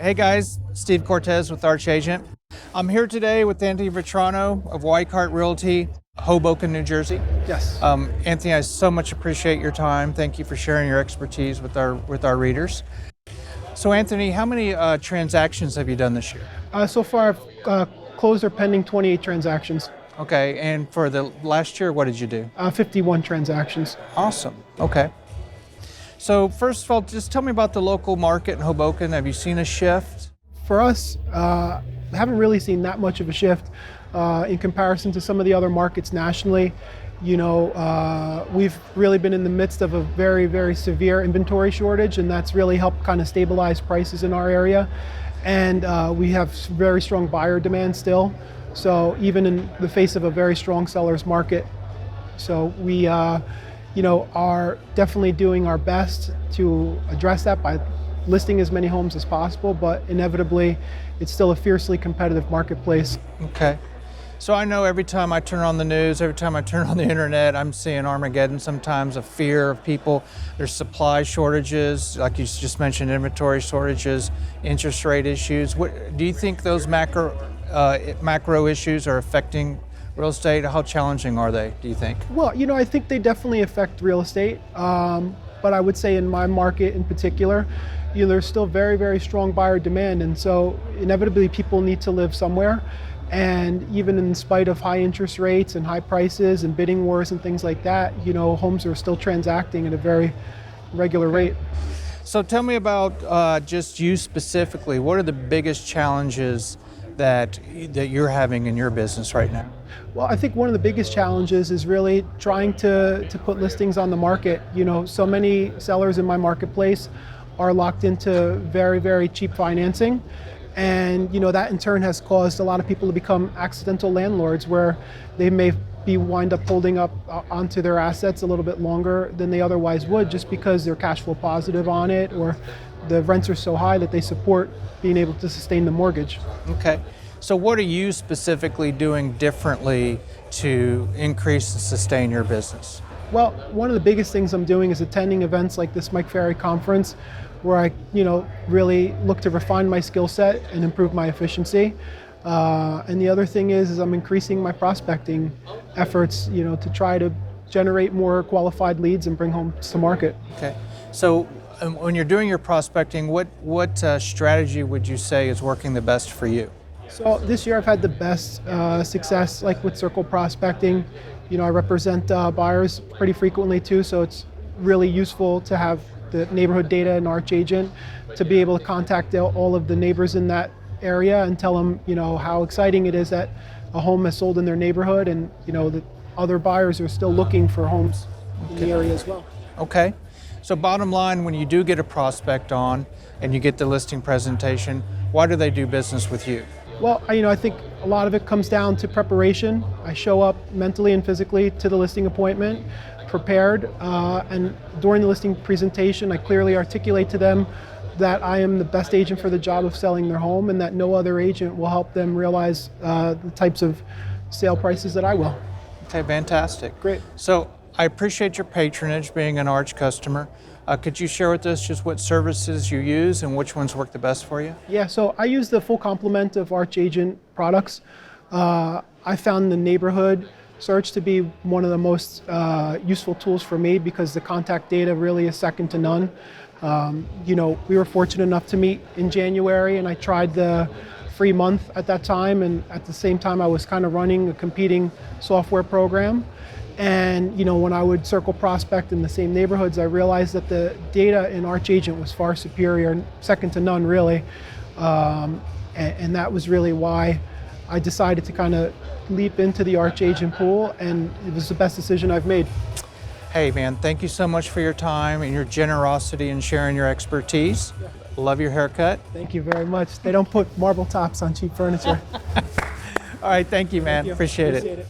Hey guys, Steve Cortez with Arch Agent. I'm here today with Anthony Vetrano of Weichert Realty, Hoboken, New Jersey. Yes. Anthony, I so much appreciate your time. Thank you for sharing your expertise with our readers. So Anthony, how many transactions have you done this year? So far, I've closed or pending 28 transactions. Okay, and for the last year, what did you do? 51 transactions. Awesome, okay. So first of all, just tell me about the local market in Hoboken. Have you seen a shift? For us, haven't really seen that much of a shift in comparison to some of the other markets nationally. You know, we've really been in the midst of a very, very severe inventory shortage, and that's really helped kind of stabilize prices in our area. And we have very strong buyer demand still. So even in the face of a very strong seller's market. So we are definitely doing our best to address that by listing as many homes as possible, but inevitably it's still a fiercely competitive marketplace. Okay. So I know every time I turn on the news, every time I turn on the internet, I'm seeing Armageddon sometimes, a fear of people. There's supply shortages, like you just mentioned, inventory shortages, interest rate issues. Do you think those macro issues are affecting real estate? How challenging are they, do you think? Well, I think they definitely affect real estate. But I would say in my market in particular, there's still very, very strong buyer demand. And so inevitably people need to live somewhere. And even in spite of high interest rates and high prices and bidding wars and things like that, homes are still transacting at a very regular rate. So tell me about just you specifically. What are the biggest challenges that you're having in your business right now? Well, I think one of the biggest challenges is really trying to put listings on the market. So many sellers in my marketplace are locked into very, very cheap financing. And that in turn has caused a lot of people to become accidental landlords, where they may wind up holding up onto their assets a little bit longer than they otherwise would, just because they're cash flow positive on it, or the rents are so high that they support being able to sustain the mortgage. Okay. So what are you specifically doing differently to increase and sustain your business? Well, one of the biggest things I'm doing is attending events like this Mike Ferry conference, where I really look to refine my skill set and improve my efficiency. And the other thing is I'm increasing my prospecting efforts, to try to generate more qualified leads and bring homes to market. Okay. So when you're doing your prospecting, what strategy would you say is working the best for you? So this year I've had the best success, like with circle prospecting. I represent buyers pretty frequently too, so it's really useful to have the neighborhood data and Arch Agent to be able to contact all of the neighbors in that area and tell them, how exciting it is that a home has sold in their neighborhood, and the other buyers are still looking for homes in the area as well. Okay. So bottom line, when you do get a prospect on and you get the listing presentation, why do they do business with you? Well, I think a lot of it comes down to preparation. I show up mentally and physically to the listing appointment, prepared, and during the listing presentation, I clearly articulate to them that I am the best agent for the job of selling their home, and that no other agent will help them realize the types of sale prices that I will. Okay, fantastic. Great. So I appreciate your patronage, being an Arch customer. Could you share with us just what services you use and which ones work the best for you? Yeah, so I use the full complement of Arch Agent products. I found the neighborhood search to be one of the most useful tools for me, because the contact data really is second to none. We were fortunate enough to meet in January, and I tried the free month at that time, and at the same time I was kind of running a competing software program. And when I would circle prospect in the same neighborhoods, I realized that the data in Arch Agent was far superior, second to none really. And that was really why I decided to kind of leap into the Arch Agent pool, and it was the best decision I've made. Hey man, thank you so much for your time and your generosity in sharing your expertise. Yeah. Love your haircut. Thank you very much. They don't put marble tops on cheap furniture. All right, thank you man, Thank you. Appreciate it. Appreciate it.